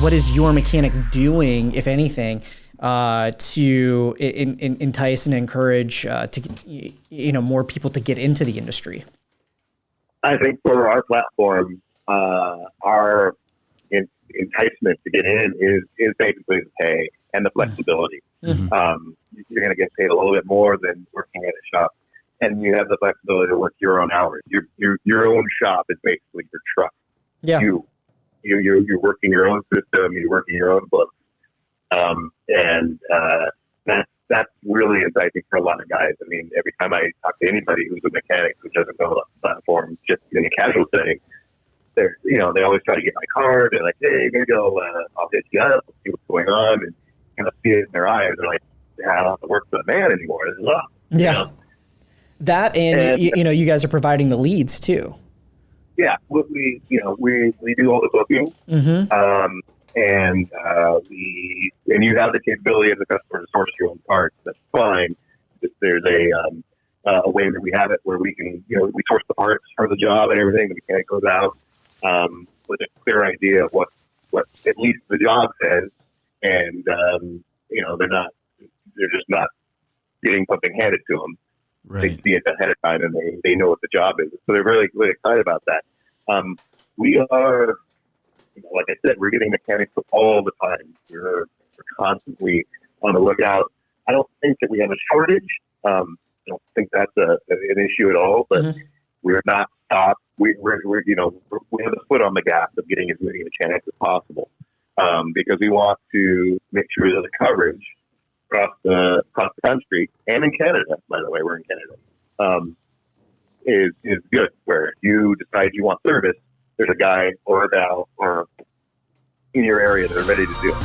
What is YourMechanic doing, if anything, to entice and encourage more people to get into the industry? I think for our platform, our enticement to get in is basically the pay and the flexibility. Mm-hmm. You're going to get paid a little bit more than working at a shop, and you have the flexibility to work your own hours. Your own shop is basically your truck. Yeah. You're working your own system. You're working your own books, and that's really enticing for a lot of guys. I mean, every time I talk to anybody who's a mechanic who doesn't know the platform, just in a casual setting, they always try to get my card. They're like, hey, maybe I'll hit you up, see what's going on, and kind of see it in their eyes. They're like, yeah, I don't have to work for the man anymore. This is awesome. Yeah. You know? That and you guys are providing the leads too. Yeah, we do all the booking, mm-hmm. And you have the capability as a customer to source your own parts. That's fine. There's a way that we have it where we can, we source the parts for the job and everything. The mechanic goes out with a clear idea of what at least the job says, and they're just not getting something handed to them. Right. They see it ahead of time and they know what the job is. So they're really, really excited about that. We are, like I said, we're getting mechanics all the time. We're constantly on the lookout. I don't think that we have a shortage. I don't think that's an issue at all, but mm-hmm. we're not stopped. We have a foot on the gas of getting as many mechanics as possible, because we want to make sure that the coverage across the country and in Canada, by the way, we're in Canada, is good. Where if you decide you want service, there's a guy or a gal or in your area that are ready to do it.